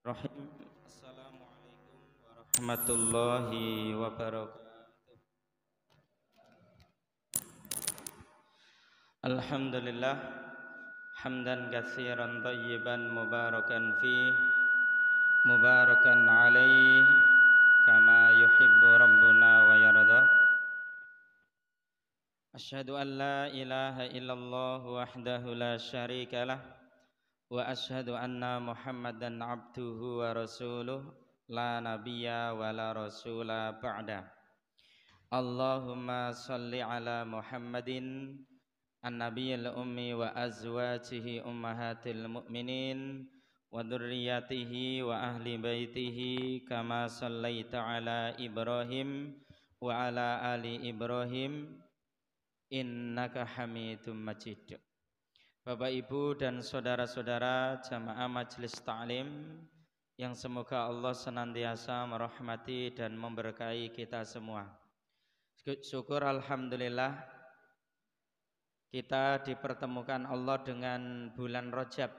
Rahim. Assalamualaikum warahmatullahi wabarakatuh. Alhamdulillah hamdan katsiran thayyiban mubarakan fi mubarakan alaih kama yuhibbu rabbuna wa yarda. Asyhadu an la ilaha illallah wahdahu la syarikalah wa asyhadu anna Muhammadan abduhu wa rasuluh la nabiyya wa la rasula ba'da. Allahumma salli ala Muhammadin an-nabiyil ummi wa azwajihi ummahatil mu'minin wa dzurriyyatihi wa ahli baitihi kama sallaita ala Ibrahim wa ala ali Ibrahim innaka Hamidum Majid. Bapak Ibu dan saudara-saudara jamaah majelis ta'lim yang semoga Allah senantiasa merahmati dan memberkahi kita semua. Syukur alhamdulillah kita dipertemukan Allah dengan bulan Rajab.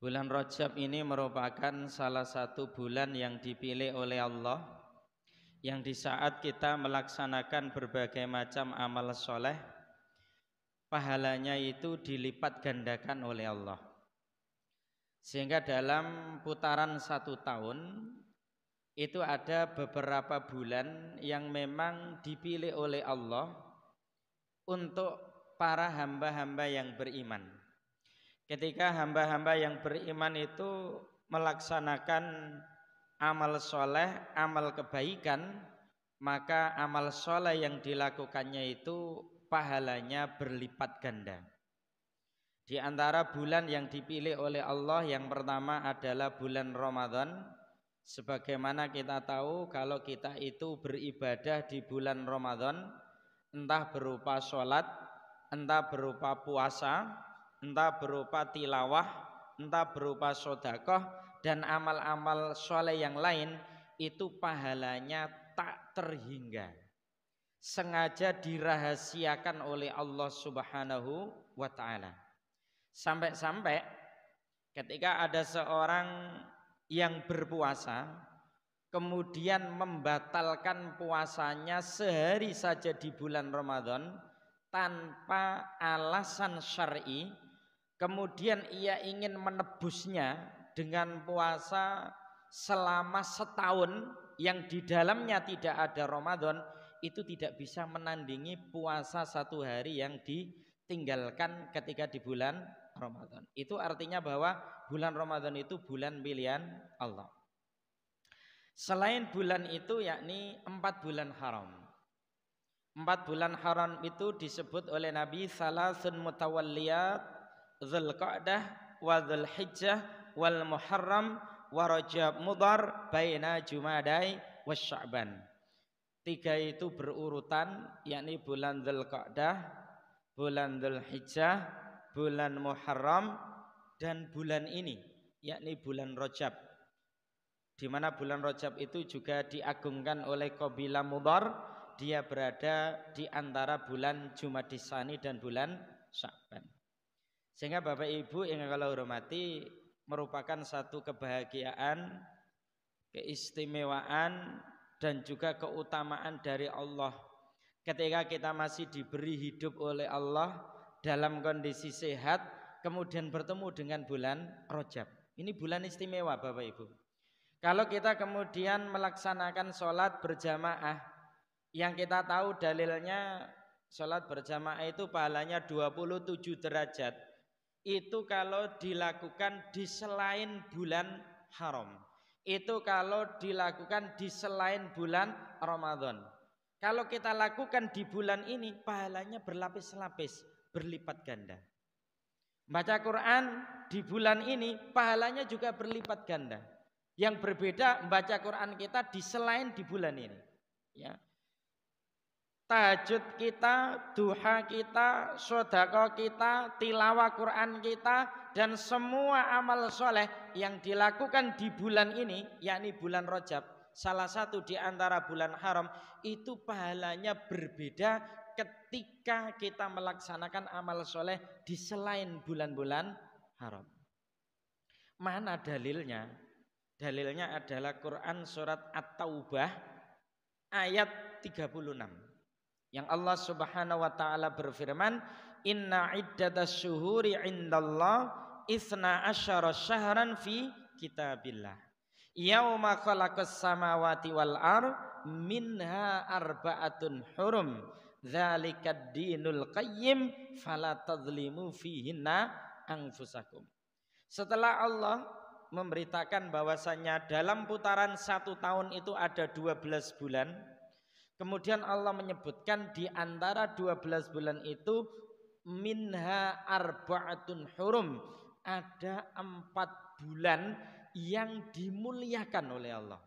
Bulan Rajab ini merupakan salah satu bulan yang dipilih oleh Allah, yang di saat kita melaksanakan berbagai macam amal soleh, pahalanya itu dilipat gandakan oleh Allah. Sehingga dalam putaran 1 tahun itu ada beberapa bulan yang memang dipilih oleh Allah untuk para hamba-hamba yang beriman. Ketika hamba-hamba yang beriman itu melaksanakan amal soleh, amal kebaikan, maka amal soleh yang dilakukannya itu pahalanya berlipat ganda. Di antara bulan yang dipilih oleh Allah yang pertama adalah bulan Ramadan. Sebagaimana kita tahu kalau kita itu beribadah di bulan Ramadan, entah berupa sholat, entah berupa puasa, entah berupa tilawah, entah berupa sodakoh dan amal-amal soleh yang lain, itu pahalanya tak terhingga, sengaja dirahasiakan oleh Allah Subhanahu wa ta'ala. Sampai-sampai ketika ada seorang yang berpuasa kemudian membatalkan puasanya sehari saja di bulan Ramadan tanpa alasan syar'i, kemudian ia ingin menebusnya dengan puasa selama setahun yang di dalamnya tidak ada Ramadan, itu tidak bisa menandingi puasa 1 hari yang ditinggalkan ketika di bulan Ramadan. Itu artinya bahwa bulan Ramadan itu bulan pilihan Allah. Selain bulan itu yakni 4 bulan haram. 4 bulan haram itu disebut oleh Nabi salasun mutawalliyat, Dzulqa'dah wa Dzulhijjah wal Muharram wa Rajab Mudhar baina Jumadai wa Sya'ban. 3 itu berurutan, yakni bulan Dzulqa'dah, bulan Dzulhijjah, bulan Muharram dan bulan ini yakni bulan Rajab, di mana bulan Rajab itu juga diagungkan oleh kabilah Mudhar. Dia berada di antara bulan Jumadis Tsani dan bulan Sya'ban. Sehingga Bapak Ibu yang kalau hormati, merupakan satu kebahagiaan, keistimewaan dan juga keutamaan dari Allah ketika kita masih diberi hidup oleh Allah dalam kondisi sehat, kemudian bertemu dengan bulan Rajab. Ini bulan istimewa Bapak Ibu. Kalau kita kemudian melaksanakan sholat berjamaah, yang kita tahu dalilnya sholat berjamaah itu pahalanya 27 derajat. Itu kalau dilakukan di selain bulan haram. Itu kalau dilakukan di selain bulan Ramadan. Kalau kita lakukan di bulan ini, pahalanya berlapis-lapis, berlipat ganda. Baca Quran di bulan ini, pahalanya juga berlipat ganda. Yang berbeda membaca Quran kita di selain di bulan ini, ya. Tahajud kita, duha kita, sedekah kita, tilawah Quran kita dan semua amal soleh yang dilakukan di bulan ini, yakni bulan Rajab, salah satu di antara bulan haram, itu pahalanya berbeda ketika kita melaksanakan amal soleh di selain bulan-bulan haram. Mana dalilnya? Dalilnya adalah Quran surat At-Taubah ayat 36. Yang Allah Subhanahu wa taala berfirman, "Inna iddatas syuhuri 'indallah itsna asyara syahran fi kitabillah. Yauma khalaqas samawati wal ard minha arba'atun hurum. Dzalikad dinul qayyim fala tadzlimu fihinna anfusakum." Setelah Allah memberitakan bahwasanya dalam putaran 1 tahun itu ada 12 bulan. Kemudian Allah menyebutkan di antara 12 bulan itu minha arba'atun hurum. Ada 4 bulan yang dimuliakan oleh Allah.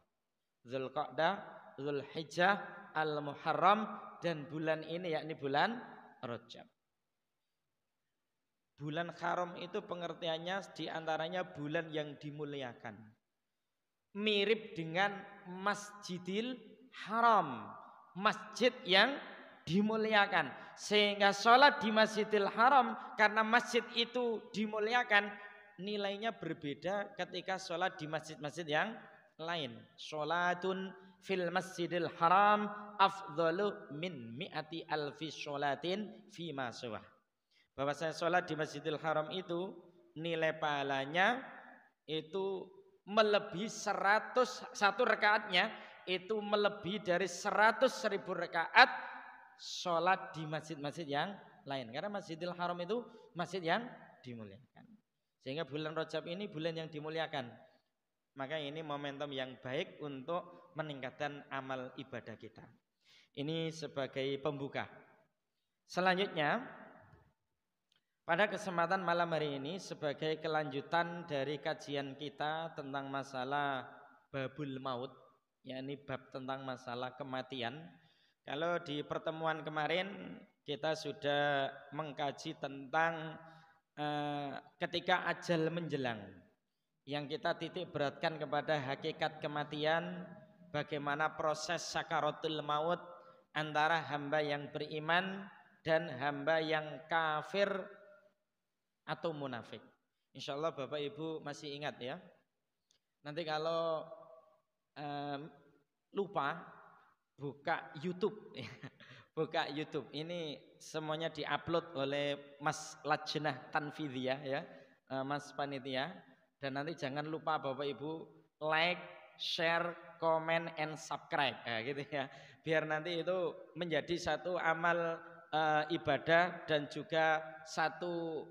Dzulqa'dah, Dzulhijjah, Al-Muharram, dan bulan ini yakni bulan Rajab. Bulan haram itu pengertiannya diantaranya bulan yang dimuliakan. Mirip dengan Masjidil Haram, masjid yang dimuliakan. Sehingga sholat di Masjidil Haram karena masjid itu dimuliakan, nilainya berbeda ketika sholat di masjid-masjid yang lain. Sholatun fil Masjidil Haram afdalu min mi'ati alfi sholatin fima suwah. Bahwa saya sholat di Masjidil Haram itu nilai pahalanya itu melebihi 101 rakaatnya itu melebihi dari 100.000 rakaat sholat di masjid-masjid yang lain. Karena Masjidil Haram itu masjid yang dimuliakan. Sehingga bulan Rajab ini bulan yang dimuliakan. Maka ini momentum yang baik untuk meningkatkan amal ibadah kita. Ini sebagai pembuka. Selanjutnya, pada kesempatan malam hari ini sebagai kelanjutan dari kajian kita tentang masalah babul maut, yakni bab tentang masalah kematian. Kalau di pertemuan kemarin kita sudah mengkaji tentang ketika ajal menjelang, yang kita titik beratkan kepada hakikat kematian, bagaimana proses sakaratul maut antara hamba yang beriman dan hamba yang kafir atau munafik. Insyaallah Bapak Ibu masih ingat ya. Nanti kalau lupa buka YouTube, buka YouTube. Ini semuanya diupload oleh Mas Lajnah Tanfidiyah ya, Mas Panitia. Dan nanti jangan lupa Bapak Ibu like, share, comment, and subscribe, gitu ya. Biar nanti itu menjadi satu amal ibadah dan juga satu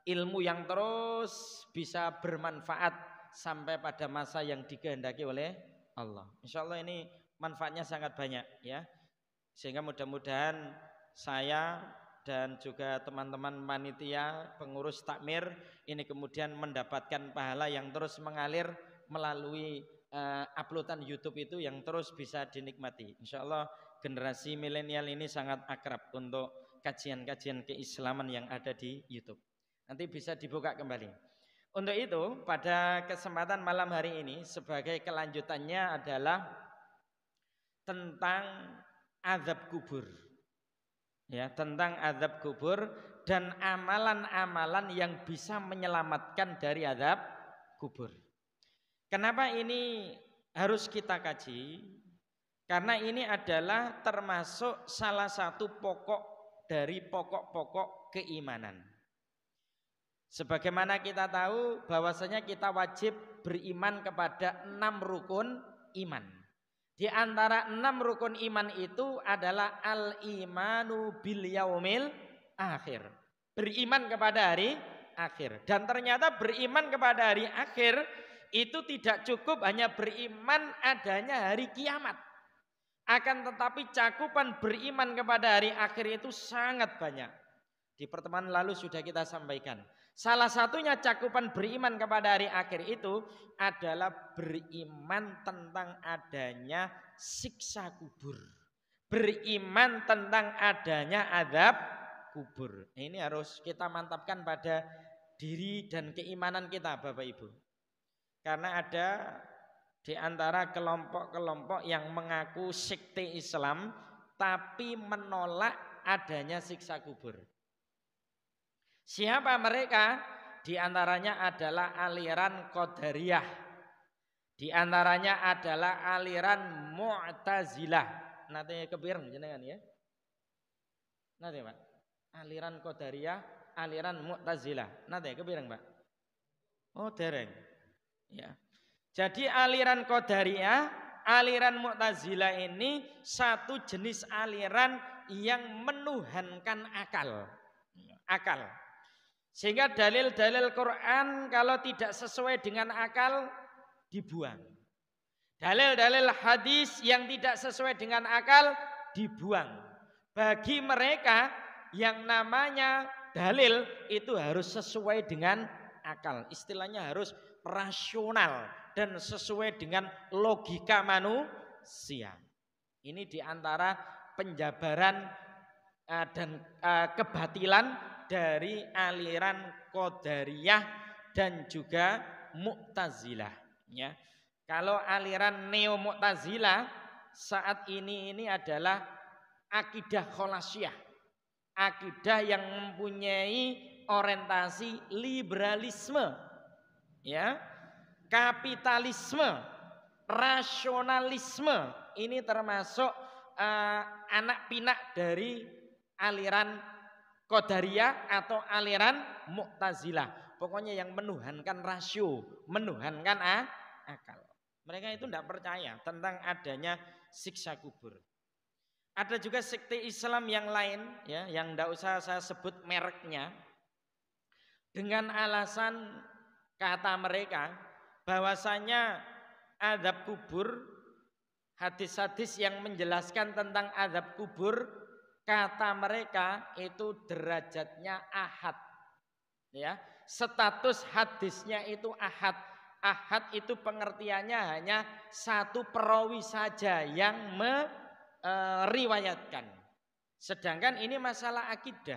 ilmu yang terus bisa bermanfaat sampai pada masa yang dikehendaki oleh Allah. Insya Allah ini manfaatnya sangat banyak ya. Sehingga mudah-mudahan saya dan juga teman-teman panitia pengurus takmir ini kemudian mendapatkan pahala yang terus mengalir melalui uploadan YouTube itu yang terus bisa dinikmati. Insya Allah generasi milenial ini sangat akrab untuk kajian-kajian keislaman yang ada di YouTube. Nanti bisa dibuka kembali. Untuk itu pada kesempatan malam hari ini sebagai kelanjutannya adalah tentang azab kubur. Ya, tentang azab kubur dan amalan-amalan yang bisa menyelamatkan dari azab kubur. Kenapa ini harus kita kaji? Karena ini adalah termasuk salah satu pokok dari pokok-pokok keimanan. Sebagaimana kita tahu bahwasanya kita wajib beriman kepada 6 rukun iman. Di antara 6 rukun iman itu adalah al-imanu bil yaumil akhir. Beriman kepada hari akhir. Dan ternyata beriman kepada hari akhir itu tidak cukup hanya beriman adanya hari kiamat. Akan tetapi cakupan beriman kepada hari akhir itu sangat banyak. Di pertemuan lalu sudah kita sampaikan. Salah satunya cakupan beriman kepada hari akhir itu adalah beriman tentang adanya siksa kubur. Beriman tentang adanya azab kubur. Ini harus kita mantapkan pada diri dan keimanan kita Bapak Ibu. Karena ada di antara kelompok-kelompok yang mengaku sekte Islam tapi menolak adanya siksa kubur. Siapa mereka? di antaranya adalah aliran Qadariyah. Di antaranya adalah aliran Mu'tazilah. Nanti kepireng jenengan ya. Nanti Pak. Aliran Qadariyah, aliran Mu'tazilah. Nanti kepireng Pak. Oh dereng. Ya. Jadi aliran Qadariyah, aliran Mu'tazilah ini satu jenis aliran yang menuhankan akal. Akal. Sehingga dalil-dalil Quran kalau tidak sesuai dengan akal dibuang. Dalil-dalil hadis yang tidak sesuai dengan akal dibuang. Bagi mereka yang namanya dalil itu harus sesuai dengan akal. Istilahnya harus rasional dan sesuai dengan logika manusia. Ini diantara penjabaran dan kebatilan dari aliran Qadariyah dan juga Mu'tazilah. Ya. Kalau aliran Neo Mu'tazilah saat ini adalah akidah kholasiyah, akidah yang mempunyai orientasi liberalisme, ya, kapitalisme, rasionalisme. Ini termasuk anak pinak dari aliran Qadariyah atau aliran Mu'tazilah. Pokoknya yang menuhankan rasio, menuhankan akal. Mereka itu tidak percaya tentang adanya siksa kubur. Ada juga sekte Islam yang lain, ya, yang tidak usah saya sebut mereknya, dengan alasan kata mereka bahwasanya azab kubur, hadis-hadis yang menjelaskan tentang azab kubur, kata mereka itu derajatnya ahad, ya, status hadisnya itu ahad. Ahad itu pengertiannya hanya satu perawi saja yang meriwayatkan. Sedangkan ini masalah akidah.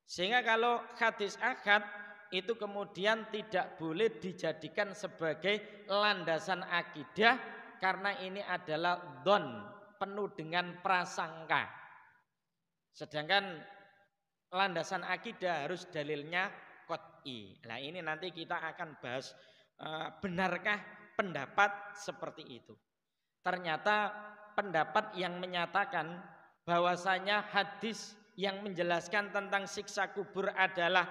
Sehingga kalau hadis ahad itu kemudian tidak boleh dijadikan sebagai landasan akidah karena ini adalah dhon, penuh dengan prasangka. Sedangkan landasan akidah harus dalilnya qat'i. Nah ini nanti kita akan bahas benarkah pendapat seperti itu. Ternyata pendapat yang menyatakan bahwasanya hadis yang menjelaskan tentang siksa kubur adalah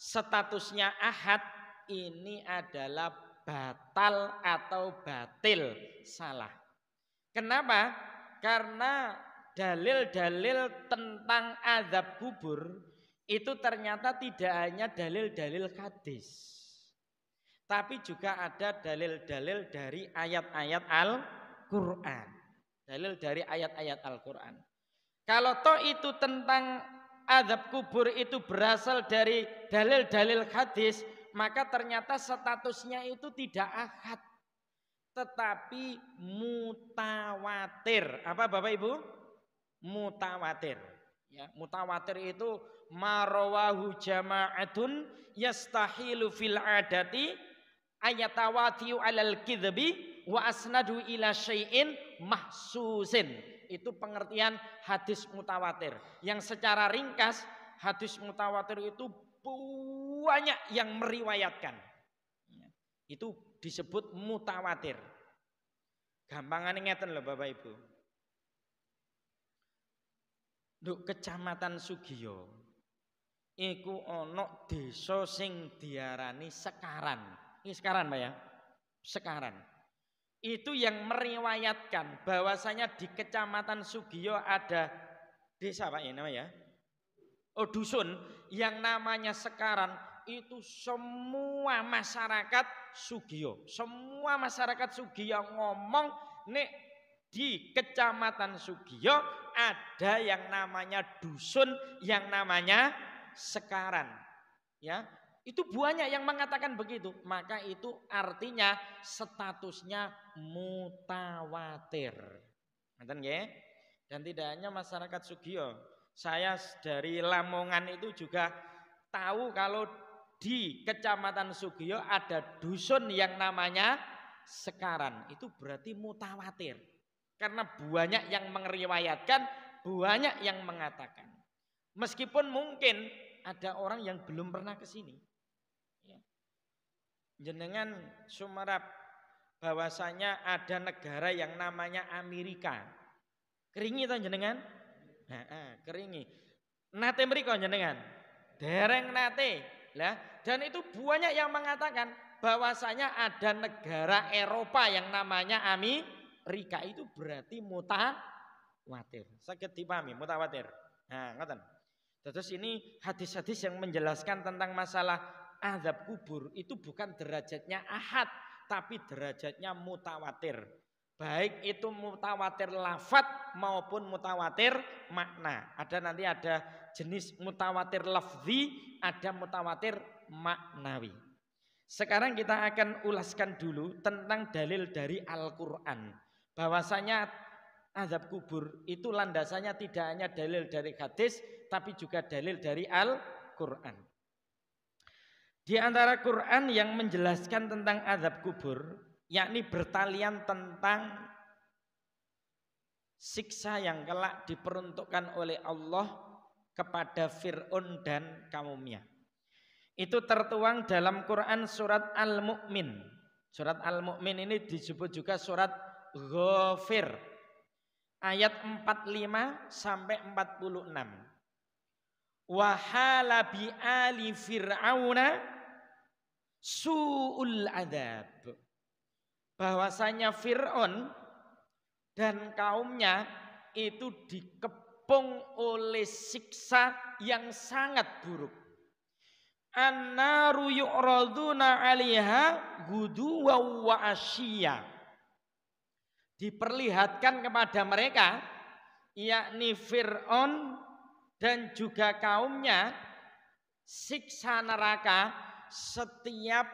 statusnya ahad, ini adalah batal atau batil, salah. Kenapa? Karena dalil-dalil tentang azab kubur itu ternyata tidak hanya dalil-dalil hadis, tapi juga ada dalil-dalil dari ayat-ayat Al-Quran. Dalil dari ayat-ayat Al-Quran. Kalau toh itu tentang azab kubur itu berasal dari dalil-dalil hadis, maka ternyata statusnya itu tidak ahad, tetapi mutawatir. Apa Bapak Ibu? Mutawatir. Ya, mutawatir itu marawahu jama'atun yastahilu fil adati ayatawatiu alal kidbi wa asnadu ila syai'in mahsusin. Itu pengertian hadis mutawatir. Yang secara ringkas hadis mutawatir itu banyak yang meriwayatkan. Itu disebut mutawatir. Gampangane ngeten lho Bapak Ibu. Nduk Kecamatan Sugiyo iku ana desa sing diarani Sekaran. Ini Sekaran Pak ya? Sekaran. Itu yang meriwayatkan bahwasanya di Kecamatan Sugiyo ada desa Pak ya namanya? Oh dusun yang namanya Sekaran. Itu semua masyarakat Sugiyo. Semua masyarakat Sugiyo ngomong nek di Kecamatan Sugiyo ada yang namanya dusun yang namanya Sekaran. Ya, itu banyak yang mengatakan begitu. Maka itu artinya statusnya mutawatir. Ngerti nggih? Dan tidak hanya masyarakat Sugiyo. Saya dari Lamongan itu juga tahu kalau di Kecamatan Sugiyo ada dusun yang namanya Sekaran. Itu berarti mutawatir. Karena banyak yang meriwayatkan, banyak yang mengatakan. Meskipun mungkin ada orang yang belum pernah ke sini. Ya. Jenengan sumerap bahwasanya ada negara yang namanya Amerika. Keringi toh jenengan? Keringi. Nate mriko jenengan? Dereng nate. Lah, dan itu banyak yang mengatakan bahwasanya ada negara Eropa yang namanya Amerika, itu berarti mutawatir. Saged dipahami mutawatir. Nah, ngoten. Terus ini hadis-hadis yang menjelaskan tentang masalah azab kubur itu bukan derajatnya ahad, tapi derajatnya mutawatir. Baik itu mutawatir lafadz maupun mutawatir makna. Nanti ada jenis mutawatir lafzi, ada mutawatir maknawi. Sekarang kita akan ulaskan dulu tentang dalil dari Al-Quran. Bahwasanya azab kubur itu landasannya tidak hanya dalil dari hadis, tapi juga dalil dari Al-Quran. Di antara Quran yang menjelaskan tentang azab kubur, yakni bertalian tentang siksa yang kelak diperuntukkan oleh Allah kepada Fir'aun dan kaumnya. Itu tertuang dalam Quran surat Al-Mu'min. Surat Al-Mu'min ini disebut juga surat Ghafir. Ayat 45 sampai 46. Wahala bi ali fir'auna su'ul adab. Bahwasanya Fir'aun dan kaumnya itu dikepung oleh siksa yang sangat buruk. An-naru yu'raduna 'alaiha guduwan wa asyiya. Diperlihatkan kepada mereka, yakni Fir'aun dan juga kaumnya, siksa neraka setiap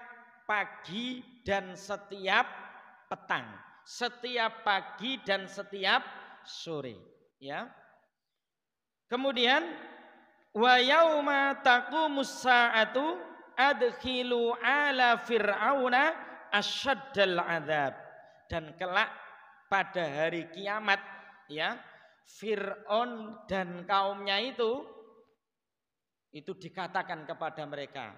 pagi dan setiap petang, setiap pagi dan setiap sore, ya. Kemudian wa yauma taqumus sa'atu adkhilu ala fir'auna asyaddal adzab. Dan kelak pada hari kiamat, ya, Fir'aun dan kaumnya itu dikatakan kepada mereka,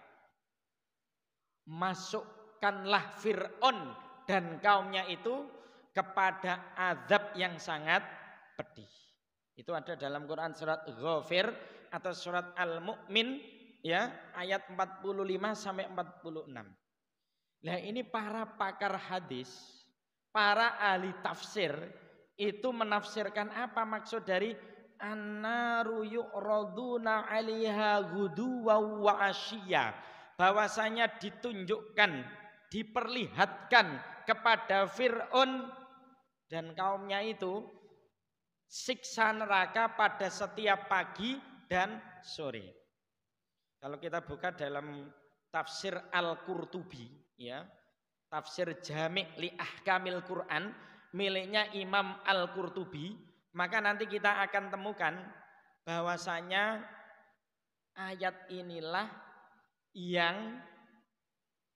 masukkanlah Fir'aun dan kaumnya itu kepada azab yang sangat pedih. Itu ada dalam Quran surat Ghafir atau surat Al-Mu'min, ya, ayat 45 sampai 46. Nah, ini para pakar hadis, para ahli tafsir itu menafsirkan apa maksud dari an-naru yu'raduna 'alaiha ghuduwan wa asyiya. Bahwasanya ditunjukkan, diperlihatkan kepada Fir'aun dan kaumnya itu siksa neraka pada setiap pagi dan sore. Kalau kita buka dalam tafsir Al-Qurtubi, ya, tafsir Jami' li Ahkamil Quran miliknya Imam Al-Qurtubi, maka nanti kita akan temukan bahwasanya ayat inilah yang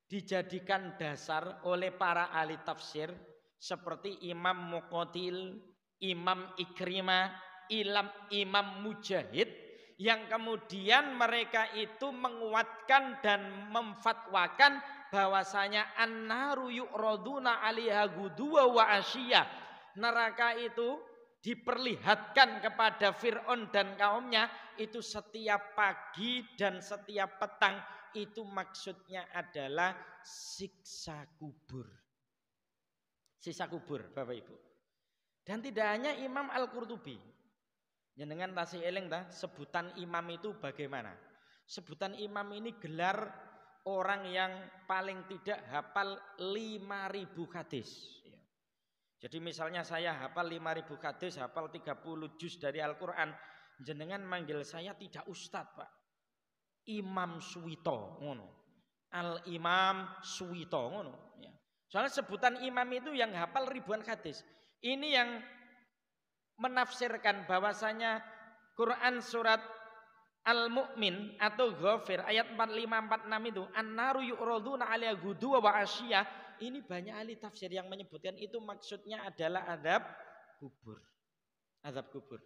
dijadikan dasar oleh para ahli tafsir seperti Imam Muqatil, Imam Ikrimah, Imam Mujahid, yang kemudian mereka itu menguatkan dan memfatwakan bahwasanya an-naru yu'raduna 'alaiha guduwa wa asyiya. Neraka itu diperlihatkan kepada Fir'aun dan kaumnya itu setiap pagi dan setiap petang. Itu maksudnya adalah siksa kubur. Siksa kubur, Bapak Ibu. Dan tidak hanya Imam Al-Qurtubi. Jenengan tasih eling ta, sebutan imam itu bagaimana? Sebutan imam ini gelar orang yang paling tidak hafal 5.000 hadis. Jadi misalnya saya hafal 5.000 hadis, hafal 30 juz dari Al-Quran, jenengan manggil saya tidak ustadz, Pak. Imam Suwito, ngono. Al-Imam Suwito, ngono. Ya. Soalnya sebutan imam itu yang hafal ribuan hadis. Ini yang menafsirkan bahwasanya Quran surat Al-Mu'min atau Ghafir ayat 45-46 itu an-naru yu'raduna 'alaiha ghuduwa wa asyiya. Ini banyak ahli tafsir yang menyebutkan itu maksudnya adalah azab kubur. Azab kubur.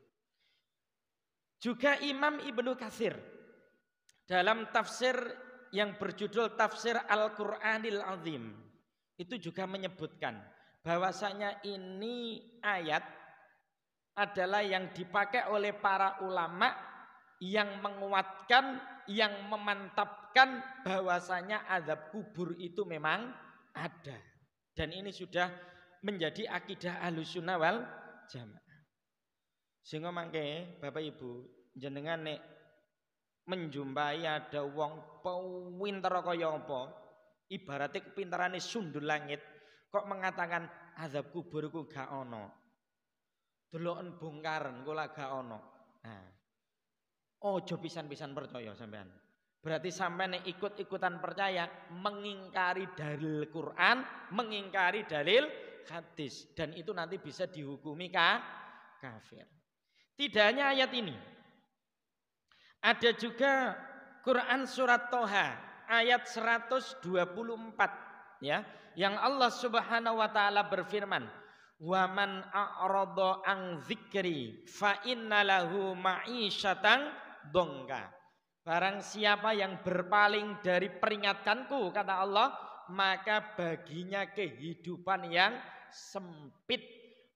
Juga Imam Ibnu Katsir dalam tafsir yang berjudul Tafsir Al-Qur'anil Azim itu juga menyebutkan bahwasanya ini ayat adalah yang dipakai oleh para ulama yang menguatkan, yang memantapkan bahwasanya azab kubur itu memang ada. Dan ini sudah menjadi akidah Ahlussunnah wal Jamaah. Sehingga mangke Bapak Ibu jenengan nek menjumpai ada wong pinter kaya apa, ibaratnya kepintarane sundul langit, kok mengatakan azab kubur ku gak ono. Deloken bongkaran kula gak ono. Nah, ojo pisan-pisan percaya sampean. Berarti sampean ikut-ikutan percaya mengingkari dalil Quran, mengingkari dalil hadis, dan itu nanti bisa dihukumi kafir. Tidak hanya ayat ini. Ada juga Quran surat Toha ayat 124 ya, yang Allah Subhanahu wa taala berfirman, "Wa man a'rada an dzikri fa innalahu ma'isyatan dongka." Barang siapa yang berpaling dari peringatanku, kata Allah, maka baginya kehidupan yang sempit.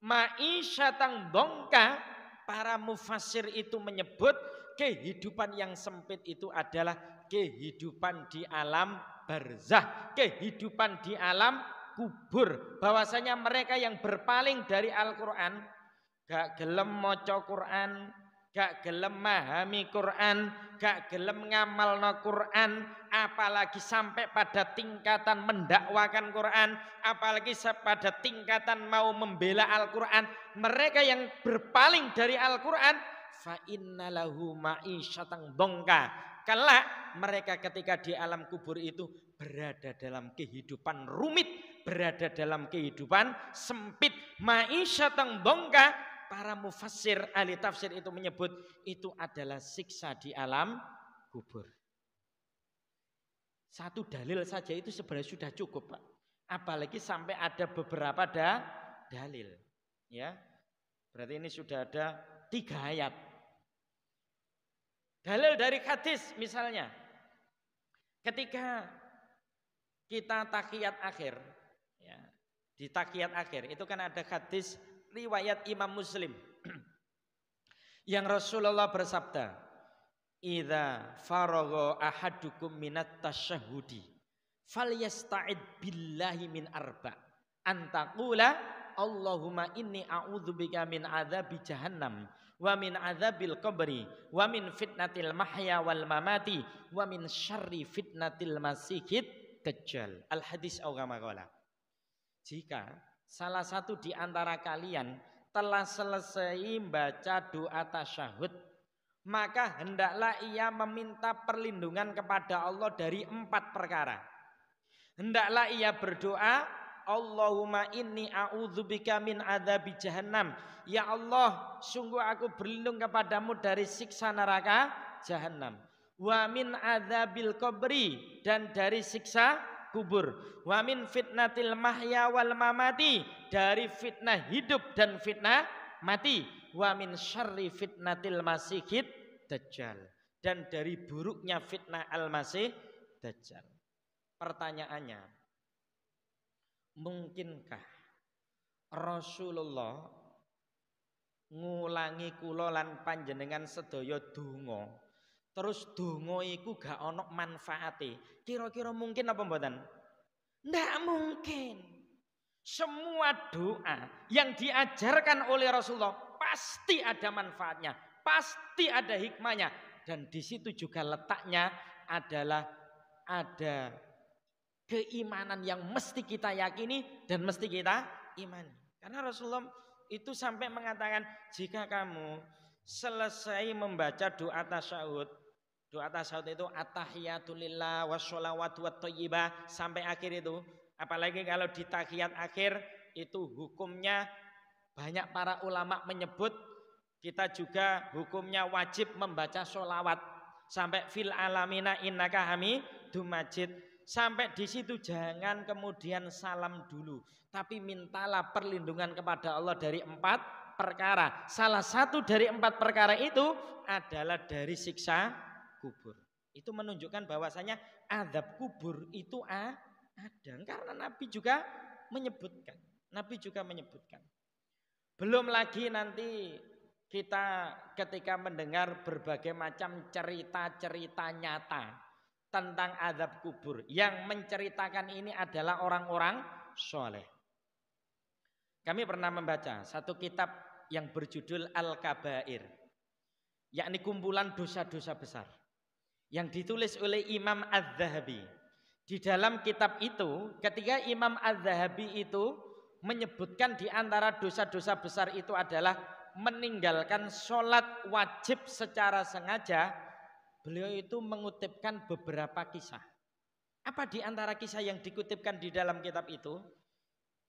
Ma'isyatan dongka, para mufassir itu menyebut kehidupan yang sempit itu adalah kehidupan di alam barzah, kehidupan di alam kubur. Bahwasanya mereka yang berpaling dari Al-Quran, gak gelem maca Quran, gak gelem memahami Quran, gak gelem ngamalna Quran, apalagi sampai pada tingkatan mendakwakan Quran, apalagi pada tingkatan mau membela Al-Quran. Mereka yang berpaling dari Al-Quran, fa innalahu ma'isyatan dongka, kelak mereka ketika di alam kubur itu berada dalam kehidupan rumit, berada dalam kehidupan sempit. Ma'isyatan dongka, para mufassir ahli tafsir itu menyebut itu adalah siksa di alam kubur. Satu dalil saja itu sebenarnya sudah cukup, Pak. Apalagi sampai ada beberapa dalil. Ya, berarti ini sudah ada 3 ayat. Dalil dari hadis misalnya, ketika kita takiyat akhir, ya, di takiyat akhir itu kan ada hadis riwayat Imam Muslim yang Rasulullah bersabda, "Idza faragha ahadukum minat tasyahhudi falyasta'id billahi min arba' antaqula Allahumma inni a'udzubika min adzabi jahannam wa min adzabil qabri wa min fitnatil mahya wal mamati wa min syarri fitnatil masiihid dajjal." Al hadis au kama qala. Jika salah satu di antara kalian telah selesai membaca doa tasyahud, maka hendaklah ia meminta perlindungan kepada Allah dari 4 perkara. Hendaklah ia berdoa, Allahumma inni a'udzubika min adzabi jahannam. Ya Allah, sungguh aku berlindung kepadamu dari siksa neraka jahannam. Wa min adzabil qabri, dan dari siksa kubur. Wa min fitnatil mahya wal mamati, dari fitnah hidup dan fitnah mati. Wa min syarri fitnatil masiihid dajjal, dan dari buruknya fitnah al-masih dajjal. Pertanyaannya, mungkinkah Rasulullah ngulangi kula lan panjenengan sedaya donga, terus donga iku gak ono manfaate? Kira-kira mungkin apa mboten? Ndak mungkin. Semua doa yang diajarkan oleh Rasulullah pasti ada manfaatnya, pasti ada hikmahnya, dan di situ juga letaknya adalah ada keimanan yang mesti kita yakini dan mesti kita imani. Karena Rasulullah itu sampai mengatakan, jika kamu selesai membaca doa tasyahud, doa tasyahud itu at-tahiyatulillah washolawatu watthayyibah sampai akhir itu. Apalagi kalau di tahiyat akhir itu hukumnya banyak para ulama menyebut kita juga hukumnya wajib membaca sholawat sampai fil alamina innaka hamidum majid. Sampai di situ jangan kemudian salam dulu, tapi mintalah perlindungan kepada Allah dari 4 perkara. Salah satu dari 4 perkara itu adalah dari siksa kubur. Itu menunjukkan bahwasanya azab kubur itu ada, karena Nabi juga menyebutkan. Nabi juga menyebutkan. Belum lagi nanti kita ketika mendengar berbagai macam cerita-cerita nyata tentang azab kubur, yang menceritakan ini adalah orang-orang soleh. Kami pernah membaca satu kitab yang berjudul Al-Kabair, yakni kumpulan dosa-dosa besar, yang ditulis oleh Imam Az-Zahabi. Di dalam kitab itu, ketika Imam Az-Zahabi itu menyebutkan di antara dosa-dosa besar itu adalah meninggalkan sholat wajib secara sengaja, beliau itu mengutipkan beberapa kisah. Apa di antara kisah yang dikutipkan di dalam kitab itu?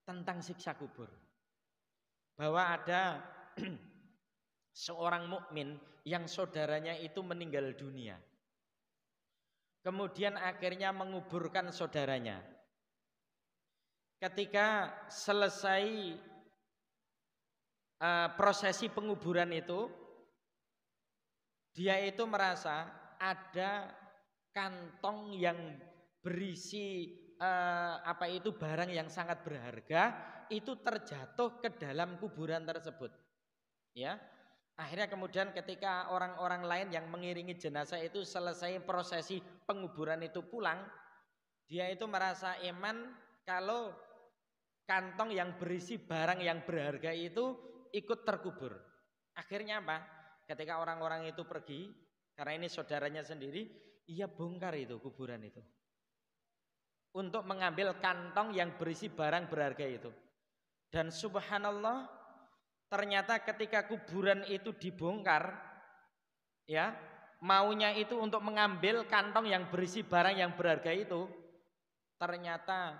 Tentang siksa kubur. Bahwa ada seorang mukmin yang saudaranya itu meninggal dunia. Kemudian akhirnya menguburkan saudaranya. Ketika selesai prosesi penguburan itu, dia itu merasa ada kantong yang berisi barang yang sangat berharga itu terjatuh ke dalam kuburan tersebut. Ya. Akhirnya kemudian ketika orang-orang lain yang mengiringi jenazah itu selesai prosesi penguburan itu pulang, dia itu merasa iman kalau kantong yang berisi barang yang berharga itu ikut terkubur. Akhirnya apa? Ketika orang-orang itu pergi, karena ini saudaranya sendiri, ia bongkar itu kuburan itu untuk mengambil kantong yang berisi barang berharga itu. Dan subhanallah, ternyata ketika kuburan itu dibongkar, ya, maunya itu untuk mengambil kantong yang berisi barang yang berharga itu, ternyata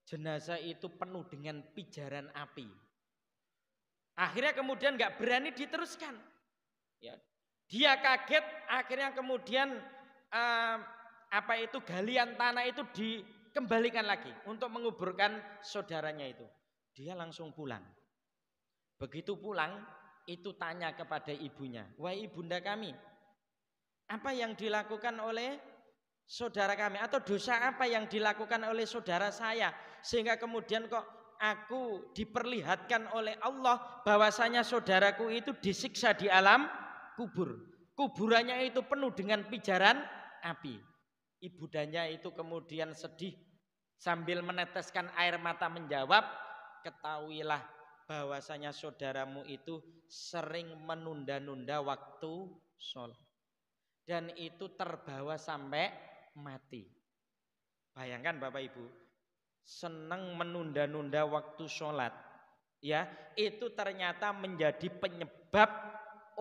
jenazah itu penuh dengan pijaran api. Akhirnya kemudian nggak berani diteruskan. Ya, dia kaget, akhirnya kemudian galian tanah itu dikembalikan lagi untuk menguburkan saudaranya itu. Dia langsung pulang. Begitu pulang, itu tanya kepada ibunya, "Wahai ibunda kami, apa yang dilakukan oleh saudara kami, atau dosa apa yang dilakukan oleh saudara saya sehingga kemudian kok aku diperlihatkan oleh Allah bahwasanya saudaraku itu disiksa di alam kubur. Kuburannya itu penuh dengan pijaran api." Ibundanya itu kemudian sedih sambil meneteskan air mata menjawab, "Ketahuilah bahwasanya saudaramu itu sering menunda-nunda waktu sholat, dan itu terbawa sampai mati." Bayangkan Bapak Ibu, senang menunda-nunda waktu sholat, ya, itu ternyata menjadi penyebab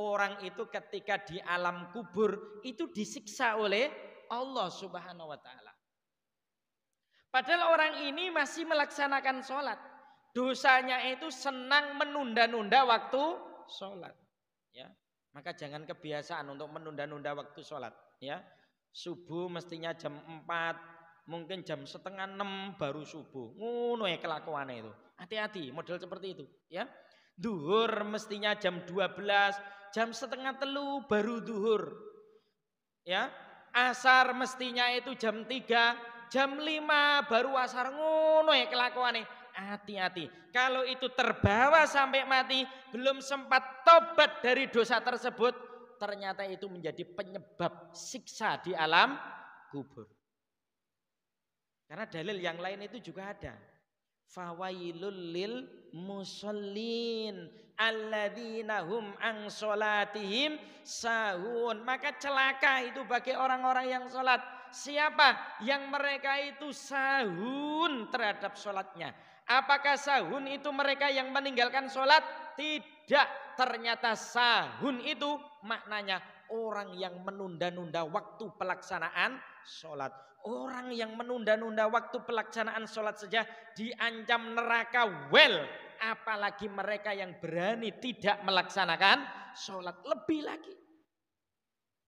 orang itu ketika di alam kubur itu disiksa oleh Allah Subhanahu wa ta'ala. Padahal orang ini masih melaksanakan sholat, dosanya itu senang menunda-nunda waktu sholat, ya. Maka jangan kebiasaan untuk menunda-nunda waktu sholat, ya. Subuh mestinya jam 4, mungkin jam setengah 6 baru subuh. Ngono ya kelakuannya itu. Hati-hati model seperti itu, ya. Duhur mestinya jam 12, jam setengah 3 baru duhur, ya. Asar mestinya itu jam 3, jam 5 baru asar. Ngono ya kelakuannya. Hati-hati, kalau itu terbawa sampai mati, belum sempat tobat dari dosa tersebut, ternyata itu menjadi penyebab siksa di alam kubur. Karena dalil yang lain itu juga ada. Fawailul lil musallin alladzina hum an sholatihim sahun. Maka celaka itu bagi orang-orang yang sholat. Siapa? Yang mereka itu sahun terhadap sholatnya. Apakah sahun itu mereka yang meninggalkan sholat? Tidak. Ternyata sahun itu maknanya orang yang menunda-nunda waktu pelaksanaan sholat. Orang yang menunda-nunda waktu pelaksanaan sholat saja diancam neraka wel. Apalagi mereka yang berani tidak melaksanakan sholat. Lebih lagi,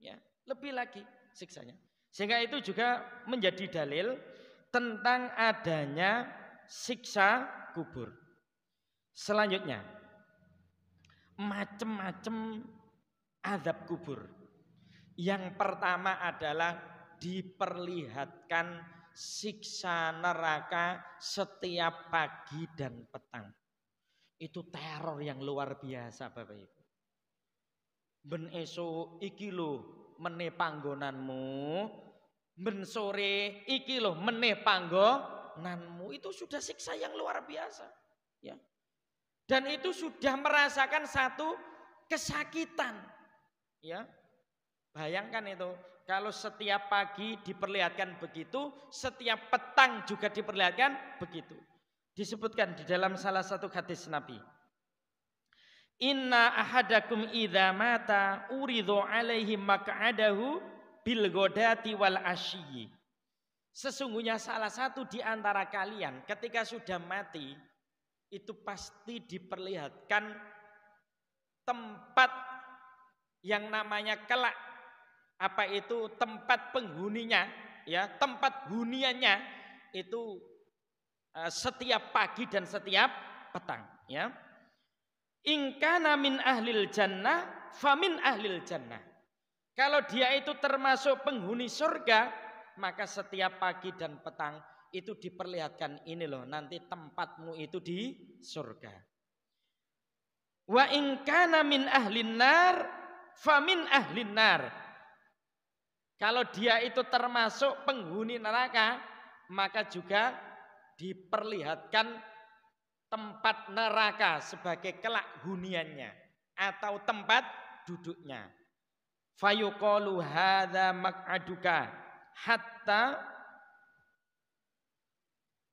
ya, lebih lagi siksanya. Sehingga itu juga menjadi dalil tentang adanya siksa kubur. Selanjutnya, macam-macam azab kubur. Yang pertama adalah diperlihatkan siksa neraka setiap pagi dan petang. Itu teror yang luar biasa Bapak Ibu. Ben esuk iki lho meneh panggonanmu, ben sore iki lho meneh panggonanmu. Itu sudah siksa yang luar biasa, ya. Dan itu sudah merasakan satu kesakitan, ya. Bayangkan itu, kalau setiap pagi diperlihatkan begitu, setiap petang juga diperlihatkan begitu. Disebutkan di dalam salah satu hadis Nabi. Inna ahadakum idza mata uridhu alaihi maq'adahu bil ghadati wal asyi. Sesungguhnya salah satu di antara kalian ketika sudah mati itu pasti diperlihatkan tempat yang namanya kelak, apa itu tempat penghuninya, ya, tempat huniannya itu setiap pagi dan setiap petang, ya. In kana min ahlil jannah famin ahlil jannah. Kalau dia itu termasuk penghuni surga, maka setiap pagi dan petang itu diperlihatkan, ini loh nanti tempatmu itu di surga. Wa in kana min ahlin nar famin ahlin nar. Kalau dia itu termasuk penghuni neraka, maka juga diperlihatkan tempat neraka sebagai kelak huniannya atau tempat duduknya. Fayuqalu hadza maq'aduka hatta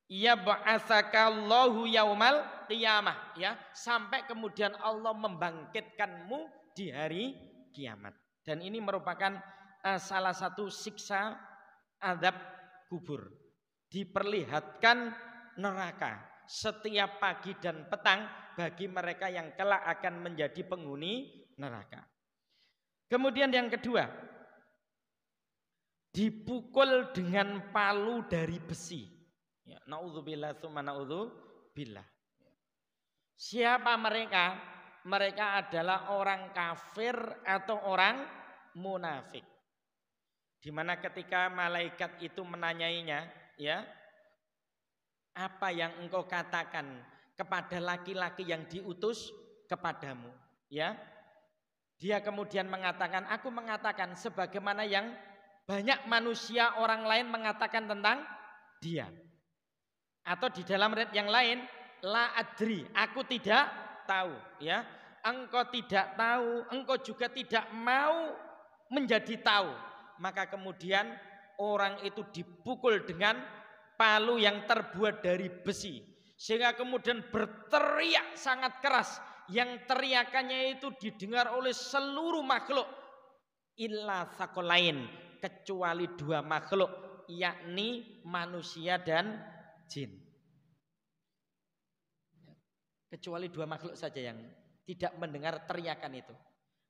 yab'atsaka Allahu yaumal qiyamah, ya, sampai kemudian Allah membangkitkanmu di hari kiamat. Dan ini merupakan salah satu siksa azab kubur. Diperlihatkan neraka setiap pagi dan petang bagi mereka yang kelak akan menjadi penghuni neraka. Kemudian yang kedua, dipukul dengan palu dari besi. Ya, naudzubillah tsumma naudzubillah. Siapa mereka? Mereka adalah orang kafir atau orang munafik. Di mana ketika malaikat itu menanyainya, ya, apa yang engkau katakan kepada laki-laki yang diutus kepadamu, ya? Dia kemudian mengatakan, aku mengatakan sebagaimana yang banyak manusia orang lain mengatakan tentang dia. Atau di dalam riwayat yang lain, la adri, aku tidak tahu, ya. Engkau tidak tahu, engkau juga tidak mau menjadi tahu. Maka kemudian orang itu dipukul dengan palu yang terbuat dari besi, sehingga kemudian berteriak sangat keras, yang teriakannya itu didengar oleh seluruh makhluk illa tsaqalain, kecuali dua makhluk, yakni manusia dan jin. Kecuali dua makhluk saja yang tidak mendengar teriakan itu.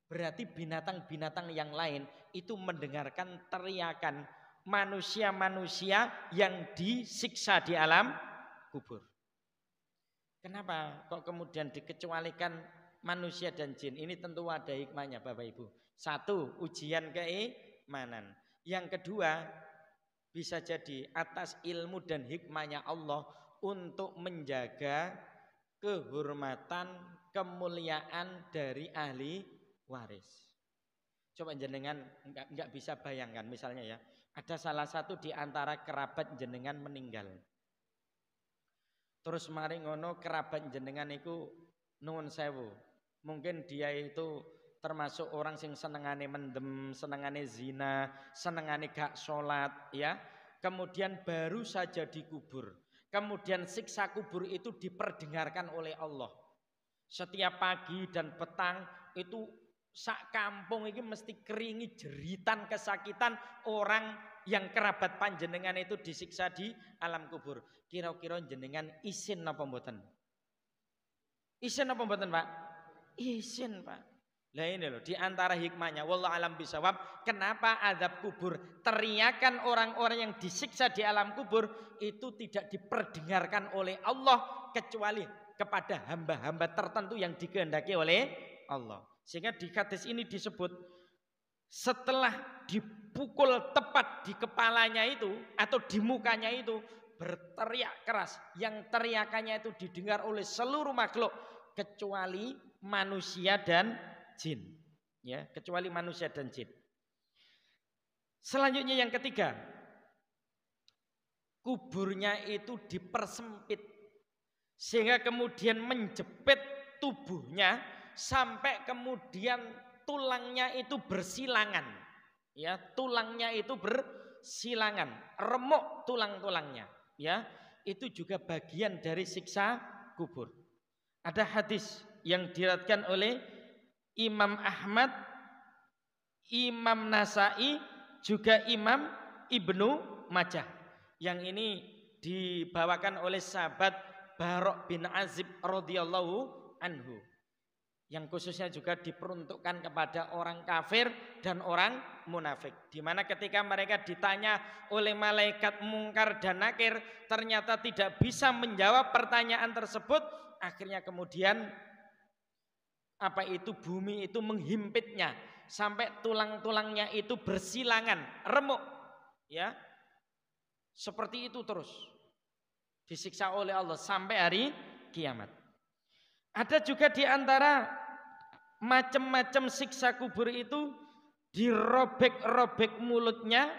Berarti binatang-binatang yang lain itu mendengarkan teriakan manusia-manusia yang disiksa di alam kubur. Kenapa kok kemudian dikecualikan manusia dan jin? Ini tentu ada hikmahnya Bapak Ibu. Satu, ujian keimanan. Yang kedua, bisa jadi atas ilmu dan hikmahnya Allah untuk menjaga kehormatan, kemuliaan dari ahli waris. Coba jenengan enggak bisa bayangkan, misalnya ya, ada salah satu di antara kerabat jenengan meninggal. Terus mari ngono kerabat jenengan itu nuwun sewu. Mungkin dia itu termasuk orang sing senengane mendem, senengane zina, senengane gak sholat, ya. Kemudian baru saja dikubur. Kemudian siksa kubur itu diperdengarkan oleh Allah. Setiap pagi dan petang itu sak kampung ini mesti keringi jeritan kesakitan orang yang kerabat panjenengan itu disiksa di alam kubur. Kira-kira jenengan isin apa mboten? Isin apa mboten, Pak? Isin, Pak. Lah ini loh, di antara hikmahnya wallahu alam bisawab, kenapa azab kubur, teriakan orang-orang yang disiksa di alam kubur itu tidak diperdengarkan oleh Allah kecuali kepada hamba-hamba tertentu yang dikehendaki oleh Allah. Sehingga di hadis ini disebut setelah dipukul tepat di kepalanya itu atau di mukanya itu berteriak keras, yang teriakannya itu didengar oleh seluruh makhluk kecuali manusia dan jin, ya, kecuali manusia dan jin. Selanjutnya yang ketiga, kuburnya itu dipersempit sehingga kemudian menjepit tubuhnya sampai kemudian tulangnya itu bersilangan, ya, tulangnya itu bersilangan, remuk tulang-tulangnya, ya, itu juga bagian dari siksa kubur. Ada hadis yang diriwayatkan oleh Imam Ahmad, Imam Nasai, juga Imam Ibnu Majah. Yang ini dibawakan oleh sahabat Barok bin Azib radhiyallahu anhu, yang khususnya juga diperuntukkan kepada orang kafir dan orang munafik, di mana ketika mereka ditanya oleh malaikat Mungkar dan Nakir ternyata tidak bisa menjawab pertanyaan tersebut, akhirnya kemudian bumi itu menghimpitnya sampai tulang-tulangnya itu bersilangan, remuk, ya, seperti itu terus disiksa oleh Allah sampai hari kiamat. Ada juga di antara macam-macam siksa kubur itu dirobek-robek mulutnya,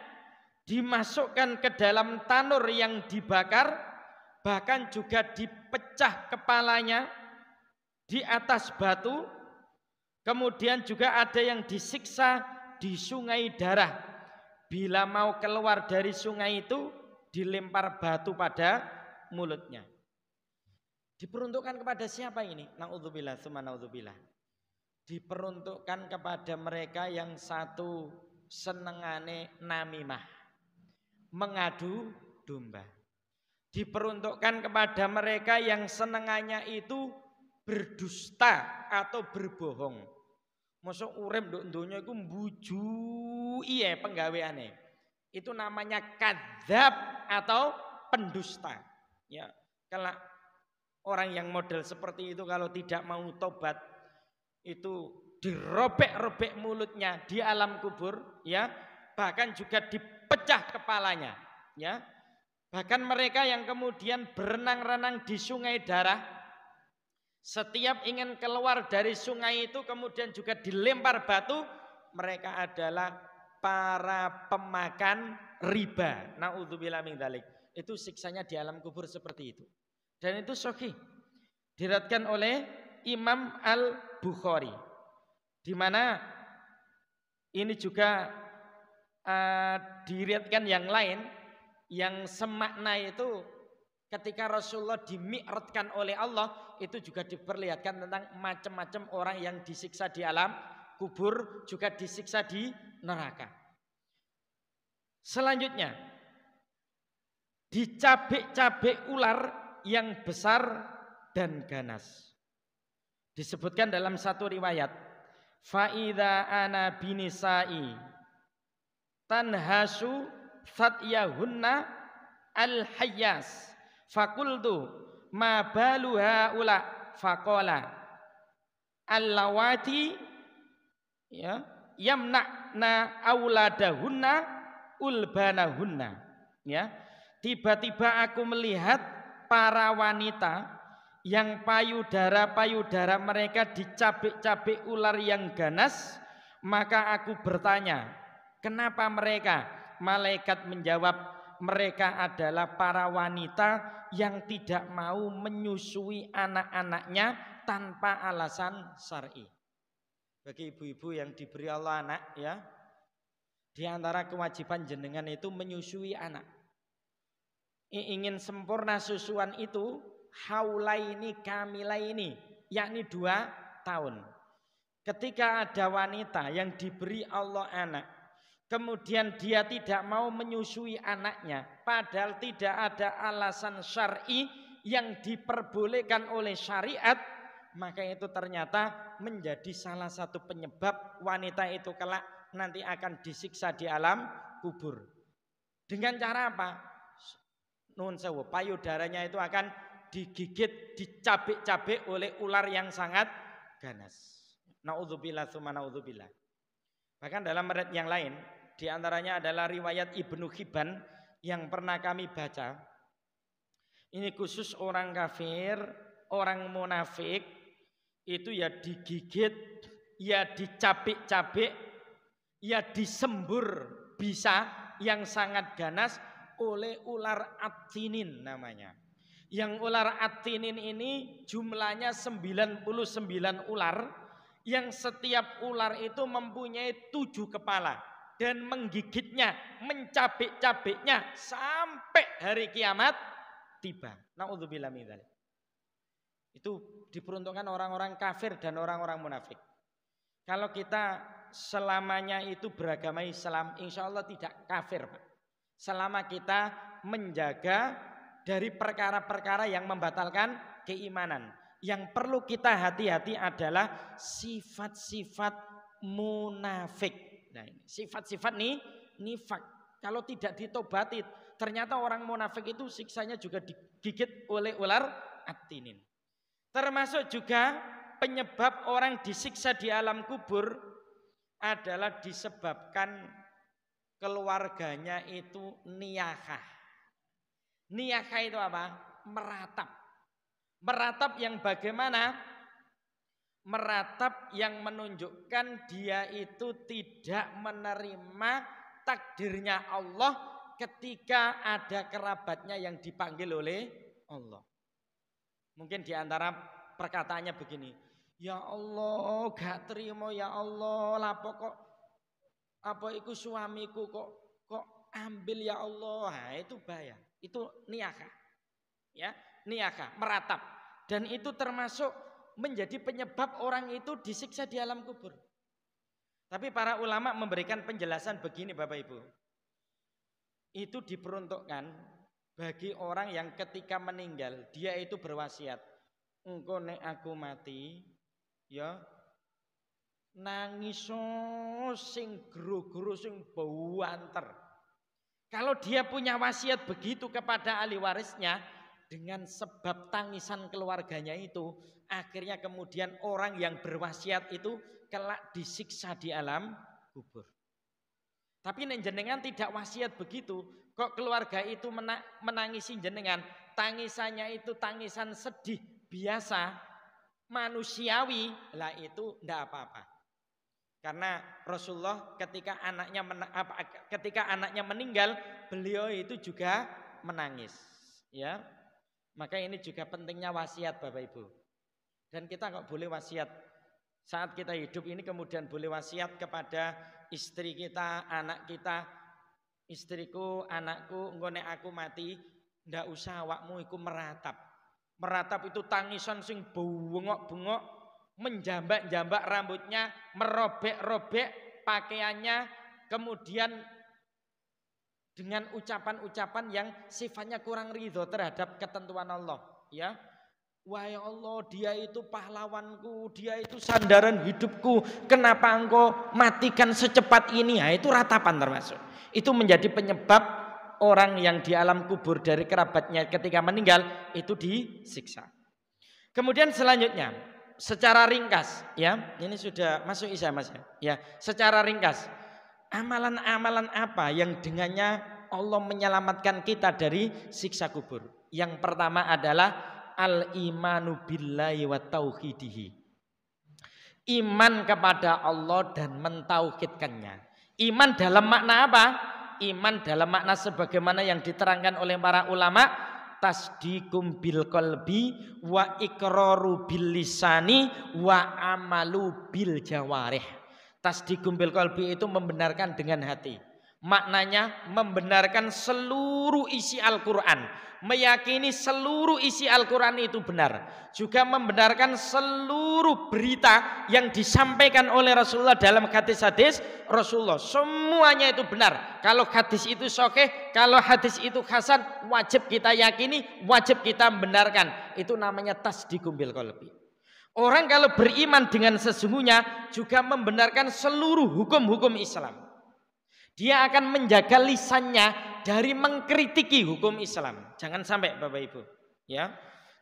dimasukkan ke dalam tanur yang dibakar, bahkan juga dipecah kepalanya di atas batu. Kemudian juga ada yang disiksa di sungai darah. Bila mau keluar dari sungai itu dilempar batu pada mulutnya. Diperuntukkan kepada siapa ini? Na'udzubillah, tsumma na'udzubillah. Diperuntukkan kepada mereka yang satu senengane namimah, mengadu domba. Diperuntukkan kepada mereka yang senengannya itu berdusta atau berbohong. Mosok urip nduk donya iku mbujui penggaweane. Itu namanya kadzab atau pendusta. Ya, kalau orang yang model seperti itu kalau tidak mau tobat itu dirobek-robek mulutnya di alam kubur, ya, bahkan juga dipecah kepalanya, ya. Bahkan mereka yang kemudian berenang-renang di sungai darah, setiap ingin keluar dari sungai itu kemudian juga dilempar batu, mereka adalah para pemakan riba. Na'udzubillah min dzalik. Itu siksanya di alam kubur seperti itu. Dan itu sahih diriwayatkan oleh Imam Al-Bukhari, di mana ini juga diriwayatkan yang lain yang semakna itu ketika Rasulullah dimi'ratkan oleh Allah, itu juga diperlihatkan tentang macam-macam orang yang disiksa di alam kubur, juga disiksa di neraka. Selanjutnya dicabik-cabik ular yang besar dan ganas. Disebutkan dalam satu riwayat, fa'idha ana binisai tanhasu satyahunna al-hayyas fakultu ma baluha ula faqala allawati, ya, yamna'na auladahunna ulbanahunna, ya. Tiba-tiba aku melihat para wanita yang payudara-payudara mereka dicabik-cabik ular yang ganas, maka aku bertanya, kenapa mereka? Malaikat menjawab, mereka adalah para wanita yang tidak mau menyusui anak-anaknya tanpa alasan syar'i. Bagi ibu-ibu yang diberi Allah anak, ya, di antara kewajiban jenengan itu menyusui anak. Ingin sempurna susuan itu haulaini kamilaini, yakni 2 tahun. Ketika ada wanita yang diberi Allah anak, kemudian dia tidak mau menyusui anaknya, padahal tidak ada alasan syar'i yang diperbolehkan oleh syariat, maka itu ternyata menjadi salah satu penyebab wanita itu kelak nanti akan disiksa di alam kubur. Dengan cara apa? Nun sewu, payudaranya itu akan digigit, dicabik-cabik oleh ular yang sangat ganas. Na'udzubillah tsumma na'udzubillah. Bahkan dalam riwayat yang lain, di antaranya adalah riwayat Ibnu Hibban yang pernah kami baca. Ini khusus orang kafir, orang munafik itu ya digigit, ya dicabik-cabik, ya disembur bisa yang sangat ganas oleh ular at-tinin namanya. Yang ular at-tinin ini jumlahnya 99 ular, yang setiap ular itu mempunyai 7 kepala dan menggigitnya, mencabik-cabiknya sampai hari kiamat tiba. Na'udzubillah min dzalik. Itu diperuntukkan orang-orang kafir dan orang-orang munafik. Kalau kita selamanya itu beragama Islam, insya Allah tidak kafir, Pak. Selama kita menjaga dari perkara-perkara yang membatalkan keimanan. Yang perlu kita hati-hati adalah sifat-sifat munafik. Nah, ini sifat-sifat nifak. Kalau tidak ditobati, ternyata orang munafik itu siksanya juga digigit oleh ular at-tinin. Termasuk juga penyebab orang disiksa di alam kubur adalah disebabkan keluarganya itu niyakah. Niyakah itu apa? Meratap. Meratap yang bagaimana? Meratap yang menunjukkan dia itu tidak menerima takdirnya Allah ketika ada kerabatnya yang dipanggil oleh Allah. Mungkin diantara perkataannya begini, ya Allah gak terima ya Allah, lapo kok apa iku suamiku kok ambil ya Allah. Nah, itu bahaya. Itu niyakah. Ya, niyakah, meratap. Dan itu termasuk menjadi penyebab orang itu disiksa di alam kubur. Tapi para ulama memberikan penjelasan begini Bapak Ibu. Itu diperuntukkan bagi orang yang ketika meninggal dia itu berwasiat, engko nek aku mati ya nangis sing guru-guru sing bau anter. Kalau dia punya wasiat begitu kepada ahli warisnya, dengan sebab tangisan keluarganya itu, akhirnya kemudian orang yang berwasiat itu kelak disiksa di alam kubur. Tapi jenengan tidak wasiat begitu, kok keluarga itu menangisi jenengan, tangisannya itu tangisan sedih biasa, manusiawi, lah itu tidak apa-apa. Karena Rasulullah ketika anaknya meninggal, beliau itu juga menangis, ya. Maka ini juga pentingnya wasiat Bapak Ibu. Dan kita kok boleh wasiat saat kita hidup ini, kemudian boleh wasiat kepada istri kita, anak kita, istriku, anakku, engko nek aku mati, ndak usah awakmu iku meratap. Meratap itu tangisan sing bengok-bengok, menjambak-jambak rambutnya, merobek-robek pakaiannya, kemudian dengan ucapan-ucapan yang sifatnya kurang ridho terhadap ketentuan Allah, ya. Wahai Allah, dia itu pahlawanku, dia itu sandaran hidupku, kenapa engkau matikan secepat ini? Nah, itu ratapan termasuk. Itu menjadi penyebab orang yang di alam kubur dari kerabatnya ketika meninggal itu disiksa. Kemudian selanjutnya, secara ringkas, ya, ini sudah masuk isya Mas ya. Secara ringkas, amalan-amalan apa yang dengannya Allah menyelamatkan kita dari siksa kubur? Yang pertama adalah al-imanu billahi wa tauhidihi. Iman kepada Allah dan mentauhidkannya. Iman dalam makna apa? Iman dalam makna sebagaimana yang diterangkan oleh para ulama, tasdiqum bil qalbi wa iqraru bil lisani wa amalu bil jawarih. Tasdiqum bil qalbi itu membenarkan dengan hati. Maknanya membenarkan seluruh isi Al-Quran, meyakini seluruh isi Al-Quran itu benar, juga membenarkan seluruh berita yang disampaikan oleh Rasulullah dalam hadis-hadis Rasulullah, semuanya itu benar. Kalau hadis itu sahih, kalau hadis itu hasan, wajib kita yakini, wajib kita membenarkan. Itu namanya tasdiqum bil qalbi. Orang kalau beriman dengan sesungguhnya juga membenarkan seluruh hukum-hukum Islam. Dia akan menjaga lisannya dari mengkritiki hukum Islam. Jangan sampai Bapak Ibu, ya.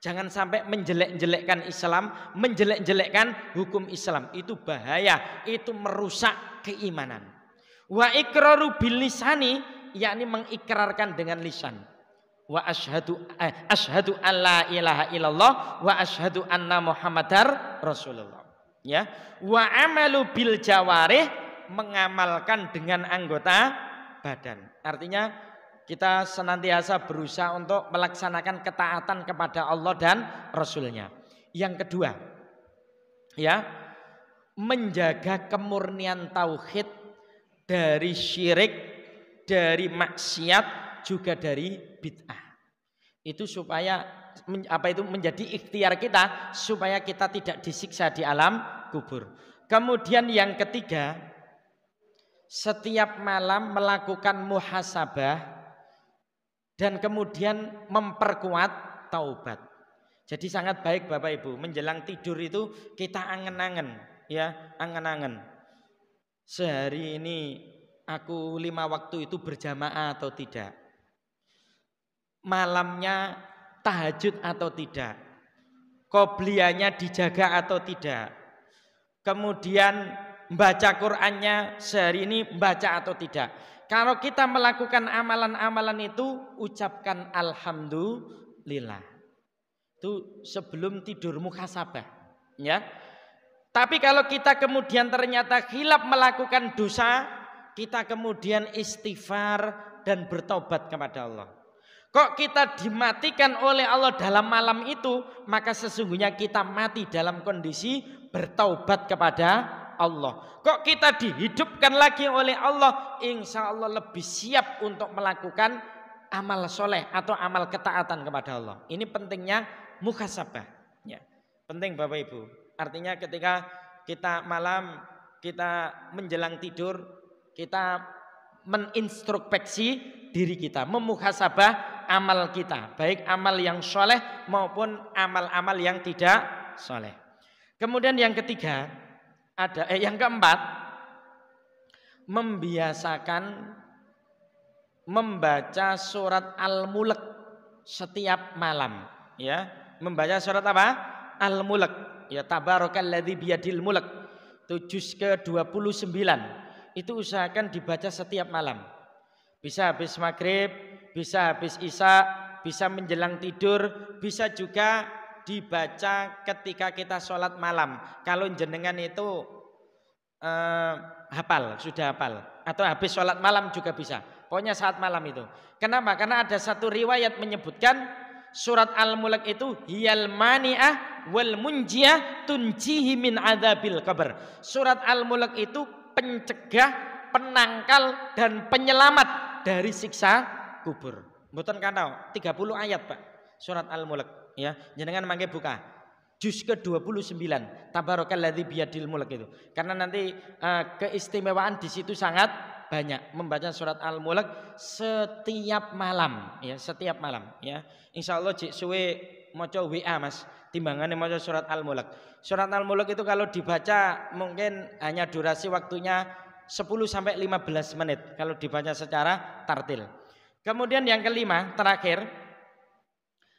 Jangan sampai menjelek-jelekkan Islam, menjelek-jelekkan hukum Islam. Itu bahaya, itu merusak keimanan. Wa iqraru bil lisani, yakni mengikrarkan dengan lisan. Wa asyhadu alla ilaha illallah wa asyhadu anna muhammadar rasulullah. Ya. Wa amalu bil jawarih, mengamalkan dengan anggota badan. Artinya kita senantiasa berusaha untuk melaksanakan ketaatan kepada Allah dan Rasulnya. Yang kedua, ya, menjaga kemurnian tauhid dari syirik, dari maksiat, juga dari bid'ah. Itu supaya menjadi ikhtiar kita supaya kita tidak disiksa di alam kubur. Kemudian yang ketiga, setiap malam melakukan muhasabah dan kemudian memperkuat taubat. Jadi sangat baik Bapak Ibu, menjelang tidur itu kita angen-angen, ya, angen-angen. Sehari ini aku 5 waktu itu berjamaah atau tidak? Malamnya tahajud atau tidak? Qobliyahnya dijaga atau tidak? Kemudian baca Qur'annya sehari ini baca atau tidak? Kalau kita melakukan amalan-amalan itu, ucapkan alhamdulillah. Itu sebelum tidur muhasabah, ya. Tapi kalau kita kemudian ternyata khilaf melakukan dosa, kita kemudian istighfar dan bertobat kepada Allah. Kok kita dimatikan oleh Allah dalam malam itu, maka sesungguhnya kita mati dalam kondisi bertaubat kepada Allah. Kok kita dihidupkan lagi oleh Allah, insya Allah lebih siap untuk melakukan amal soleh atau amal ketaatan kepada Allah. Ini pentingnya muhasabah, ya. Penting Bapak Ibu. Artinya ketika kita malam, kita menjelang tidur, kita menintrospeksi diri kita, memuhasabah amal kita, baik amal yang soleh maupun amal-amal yang tidak soleh. Kemudian yang ketiga, yang keempat, membiasakan membaca surat Al-Mulk setiap malam, ya. Membaca surat apa? Al-Mulk, ya, tabarakalladzi biyadil mulk. Itu juz ke-29. Itu usahakan dibaca setiap malam. Bisa habis maghrib, bisa habis isya, bisa menjelang tidur, bisa juga dibaca ketika kita sholat malam. Kalau jenengan itu sudah hafal, atau habis sholat malam juga bisa. Pokoknya saat malam itu. Kenapa? Karena ada satu riwayat menyebutkan surat Al-Mulk itu hiyal mani'ah wal munjiyah tunjihi min adzabil qabr. Surat Al-Mulk itu pencegah, penangkal dan penyelamat dari siksa kubur. Mboten kanau 30 ayat, Pak. Surat Al-Mulk, ya. Jenengan mangke buka juz ke-29, tabarakalladzi biyadil mulk itu. Karena nanti keistimewaan di situ sangat banyak, membaca surat Al-Mulk setiap malam, ya, setiap malam, ya. Insyaallah jek suwe maca WA Mas, timbangane maca surat Al-Mulk. Surat Al-Mulk itu kalau dibaca mungkin hanya durasi waktunya 10 sampai 15 menit kalau dibaca secara tartil. Kemudian yang kelima, terakhir,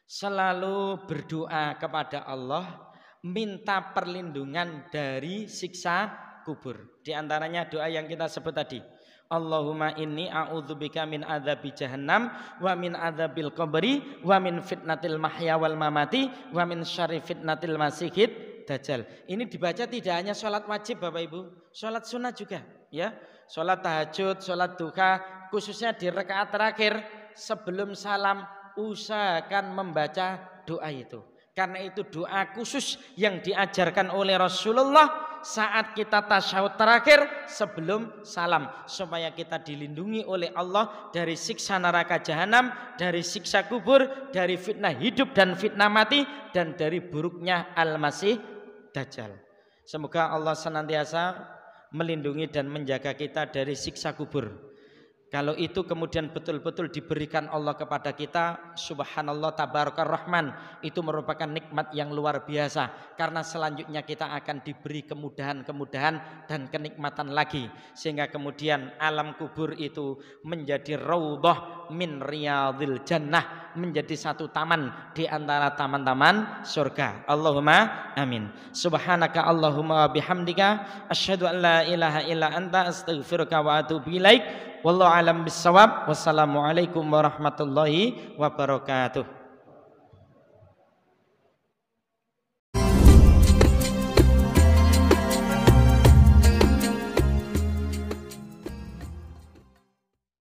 selalu berdoa kepada Allah, minta perlindungan dari siksa kubur. Di antaranya doa yang kita sebut tadi, Allahumma inni a'udzubika min adzabi jahannam wa min adzabil qabri wa min fitnatil mahya wal mamati wa min syarri fitnatil masihid dajjal. Ini dibaca tidak hanya sholat wajib Bapak Ibu, sholat sunnah juga, ya. Sholat tahajud, sholat duha, khususnya di rakaat terakhir sebelum salam, usahakan membaca doa itu. Karena itu doa khusus yang diajarkan oleh Rasulullah saat kita tasyahud terakhir sebelum salam, supaya kita dilindungi oleh Allah dari siksa neraka jahanam, dari siksa kubur, dari fitnah hidup dan fitnah mati, dan dari buruknya Al-Masih Dajjal. Semoga Allah senantiasa melindungi dan menjaga kita dari siksa kubur. Kalau itu kemudian betul-betul diberikan Allah kepada kita, subhanallah tabarakar rahman, itu merupakan nikmat yang luar biasa. Karena selanjutnya kita akan diberi kemudahan-kemudahan dan kenikmatan lagi, sehingga kemudian alam kubur itu menjadi raudhah min riyadhil jannah, menjadi satu taman di antara taman-taman surga. Allahumma amin. Subhanaka Allahumma wa bihamdika asyhadu an la ilaha illa anta astaghfiruka wa atubu ilaik. Wallahu alam bissawab. Wassalamualaikum warahmatullahi wabarakatuh.